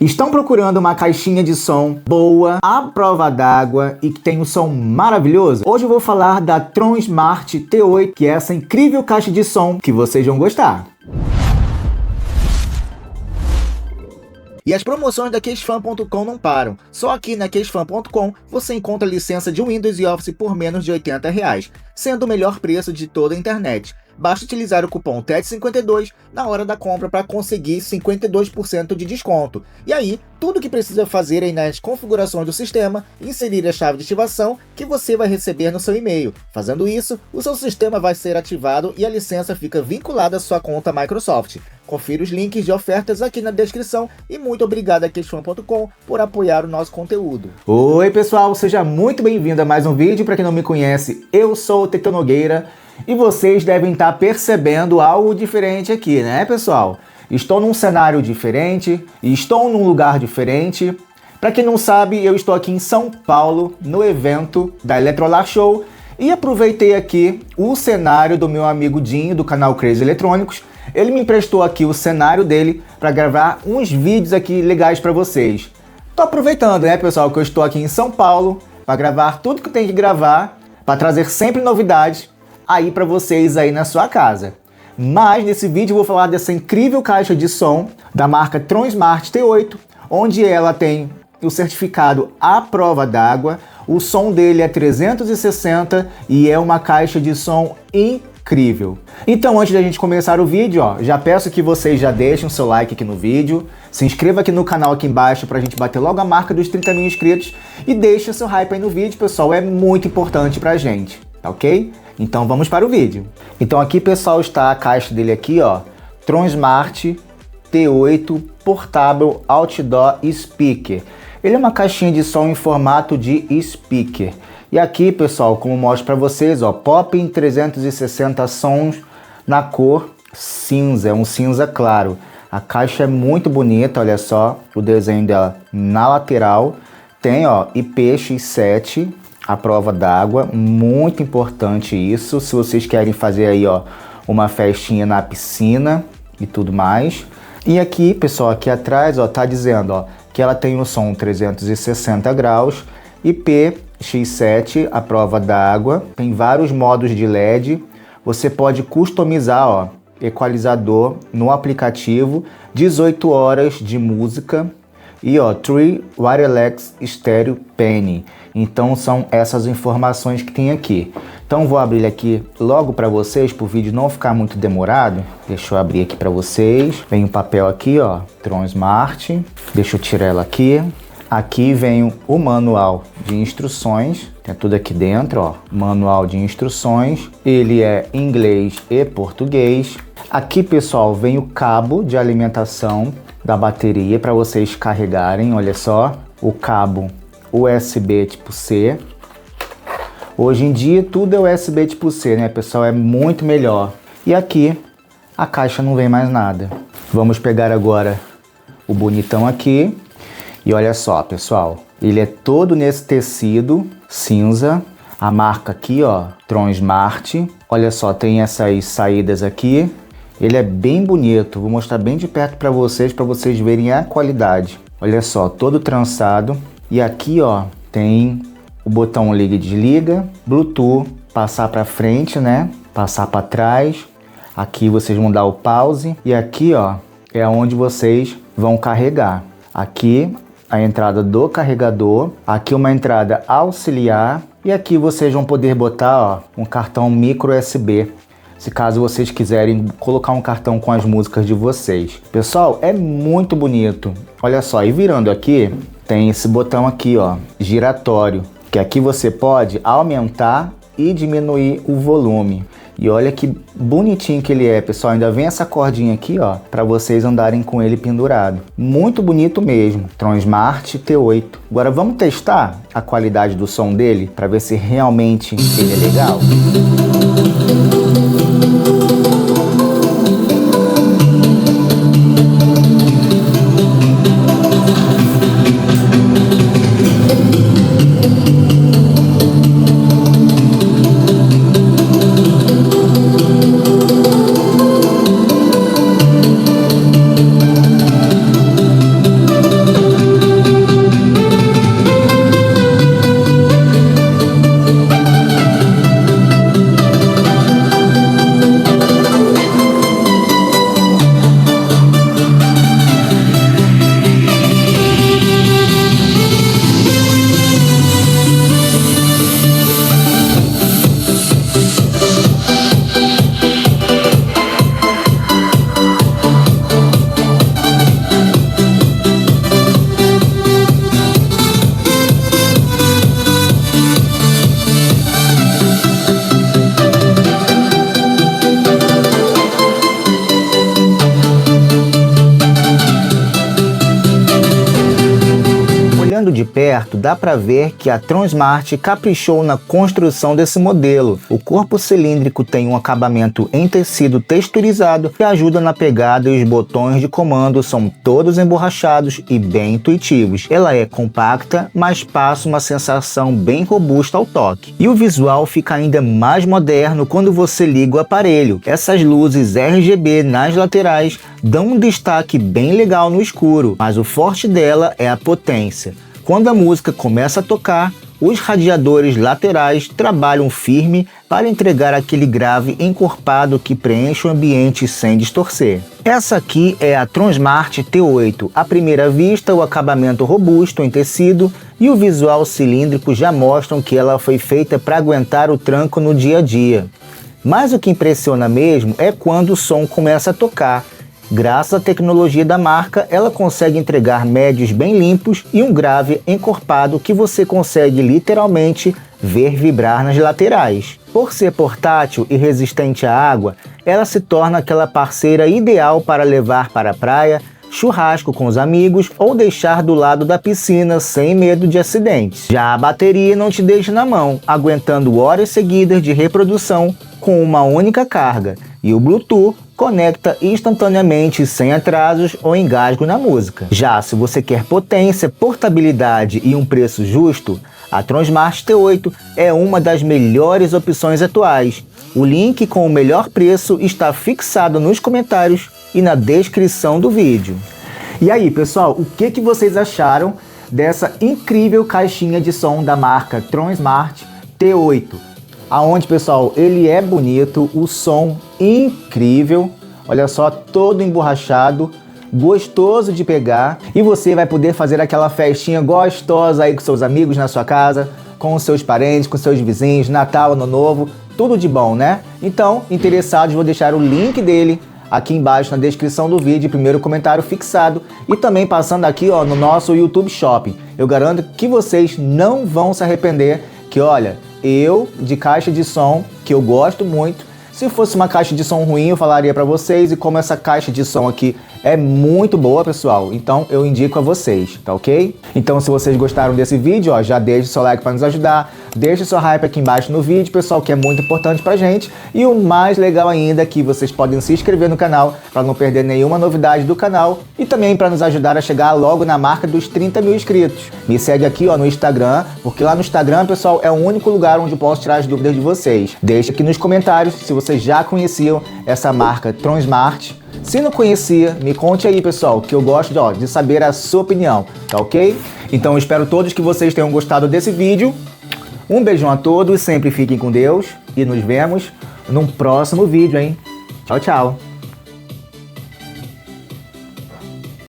Estão procurando uma caixinha de som boa, à prova d'água e que tem um som maravilhoso? Hoje eu vou falar da Tron Smart T8, que é essa incrível caixa de som que vocês vão gostar. E as promoções da QueijoFan.com não param. Só aqui na QueijoFan.com você encontra licença de Windows e Office por menos de R$80, sendo o melhor preço de toda a internet. Basta utilizar o cupom TED52 na hora da compra para conseguir 52% de desconto. E aí, tudo que precisa fazer é nas configurações do sistema, inserir a chave de ativação que você vai receber no seu e-mail. Fazendo isso, o seu sistema vai ser ativado e a licença fica vinculada à sua conta Microsoft. Confira os links de ofertas aqui na descrição e muito obrigado a QueijoFan.com por apoiar o nosso conteúdo. Oi pessoal, seja muito bem-vindo a mais um vídeo. Para quem não me conhece, eu sou o Tecton Nogueira. E vocês devem estar percebendo algo diferente aqui, né, pessoal? Estou num cenário diferente, estou num lugar diferente. Para quem não sabe, eu estou aqui em São Paulo, no evento da Eletrolar Show, e aproveitei aqui o cenário do meu amigo Dinho, do canal Crazy Eletrônicos. Ele me emprestou aqui o cenário dele para gravar uns vídeos aqui legais para vocês. Tô aproveitando, né, pessoal, que eu estou aqui em São Paulo para gravar tudo que eu tenho que gravar, para trazer sempre novidades aí para vocês aí na sua casa. Mas nesse vídeo eu vou falar dessa incrível caixa de som da marca Tron Smart T8, onde ela tem o certificado à prova d'água, o som dele é 360 e é uma caixa de som incrível. Então, antes da gente começar o vídeo, já peço que vocês já deixem o seu like aqui no vídeo, se inscreva aqui no canal aqui embaixo pra gente bater logo a marca dos 30 mil inscritos e deixe o seu hype aí no vídeo, pessoal, é muito importante pra gente, tá ok? Então vamos para o vídeo. Então aqui, pessoal, está a caixa dele aqui, Tron Smart T8 Portable Outdoor Speaker. Ele é uma caixinha de som em formato de speaker. E aqui, pessoal, como mostro para vocês, Pop em 360 sons na cor cinza, é um cinza claro. A caixa é muito bonita, olha só, o desenho dela na lateral. Tem, IPX7, a prova d'água, muito importante isso, se vocês querem fazer aí, uma festinha na piscina e tudo mais. E aqui, pessoal, aqui atrás, tá dizendo, que ela tem o som 360 graus, IPX7, a prova d'água, tem vários modos de LED, você pode customizar, equalizador no aplicativo, 18 horas de música, e Tree Wireless Stereo Pen. Então são essas informações que tem aqui. Então vou abrir aqui logo para vocês, para o vídeo não ficar muito demorado. Deixa eu abrir aqui para vocês. Vem o papel aqui, Tron Smart. Deixa eu tirar ela aqui. Aqui vem o manual de instruções. Tem tudo aqui dentro, manual de instruções. Ele é inglês e português. Aqui, pessoal, vem o cabo de alimentação da bateria para vocês carregarem, olha só, o cabo USB tipo C. Hoje em dia tudo é USB tipo C, né, pessoal? É muito melhor. E aqui a caixa não vem mais nada. Vamos pegar agora o bonitão aqui e olha só, pessoal, ele é todo nesse tecido cinza. A marca aqui, Tron Smart. Olha só, tem essas saídas aqui. Ele é bem bonito, vou mostrar bem de perto para vocês verem a qualidade. Olha só, todo trançado. E aqui, tem o botão liga e desliga, Bluetooth, passar para frente, né? Passar para trás. Aqui vocês vão dar o pause. E aqui, é onde vocês vão carregar. Aqui a entrada do carregador. Aqui uma entrada auxiliar. E aqui vocês vão poder botar, um cartão micro USB. Se caso vocês quiserem colocar um cartão com as músicas de vocês. Pessoal, é muito bonito. Olha só, e virando aqui, tem esse botão aqui, giratório. Que aqui você pode aumentar e diminuir o volume. E olha que bonitinho que ele é, pessoal. Ainda vem essa cordinha aqui, para vocês andarem com ele pendurado. Muito bonito mesmo. Tron Smart T8. Agora vamos testar a qualidade do som dele para ver se realmente ele é legal. Olhando de perto, dá para ver que a Tronsmart caprichou na construção desse modelo. O corpo cilíndrico tem um acabamento em tecido texturizado que ajuda na pegada e os botões de comando são todos emborrachados e bem intuitivos. Ela é compacta, mas passa uma sensação bem robusta ao toque. E o visual fica ainda mais moderno quando você liga o aparelho. Essas luzes RGB nas laterais dão um destaque bem legal no escuro, mas o forte dela é a potência. Quando a música começa a tocar, os radiadores laterais trabalham firme para entregar aquele grave encorpado que preenche o ambiente sem distorcer. Essa aqui é a Tronsmart T8. À primeira vista, o acabamento robusto em tecido e o visual cilíndrico já mostram que ela foi feita para aguentar o tranco no dia a dia. Mas o que impressiona mesmo é quando o som começa a tocar. Graças à tecnologia da marca, ela consegue entregar médios bem limpos e um grave encorpado que você consegue literalmente ver vibrar nas laterais. Por ser portátil e resistente à água, ela se torna aquela parceira ideal para levar para a praia, churrasco com os amigos ou deixar do lado da piscina sem medo de acidentes. Já a bateria não te deixa na mão, aguentando horas seguidas de reprodução com uma única carga, e o Bluetooth conecta instantaneamente sem atrasos ou engasgo na música. Já se você quer potência, portabilidade e um preço justo, a Tronsmart T8 é uma das melhores opções atuais. O link com o melhor preço está fixado nos comentários e na descrição do vídeo. E aí, pessoal, o que vocês acharam dessa incrível caixinha de som da marca Tronsmart T8? Aonde, pessoal, ele é bonito, o som incrível, olha só, todo emborrachado, gostoso de pegar, e você vai poder fazer aquela festinha gostosa aí com seus amigos na sua casa, com seus parentes, com seus vizinhos, Natal, Ano Novo, tudo de bom, né? Então, interessados, vou deixar o link dele aqui embaixo na descrição do vídeo, primeiro comentário fixado, e também passando aqui, ó, no nosso YouTube Shopping. Eu garanto que vocês não vão se arrepender, que olha, eu, de caixa de som, que eu gosto muito, se fosse uma caixa de som ruim, eu falaria pra vocês, e como essa caixa de som aqui é muito boa, pessoal, então eu indico a vocês, tá ok? Então, se vocês gostaram desse vídeo, ó, já deixe seu like para nos ajudar, deixe seu hype aqui embaixo no vídeo, pessoal, que é muito importante pra gente, e o mais legal ainda é que vocês podem se inscrever no canal para não perder nenhuma novidade do canal, e também para nos ajudar a chegar logo na marca dos 30 mil inscritos. Me segue aqui, ó, no Instagram, porque lá no Instagram, pessoal, é o único lugar onde eu posso tirar as dúvidas de vocês. Deixe aqui nos comentários se vocês já conheciam essa marca Tronsmart. Se não conhecia, me conte aí, pessoal, que eu gosto de saber a sua opinião, tá ok? Então eu espero todos que vocês tenham gostado desse vídeo. Um beijão a todos, sempre fiquem com Deus e nos vemos num próximo vídeo, hein? Tchau, tchau!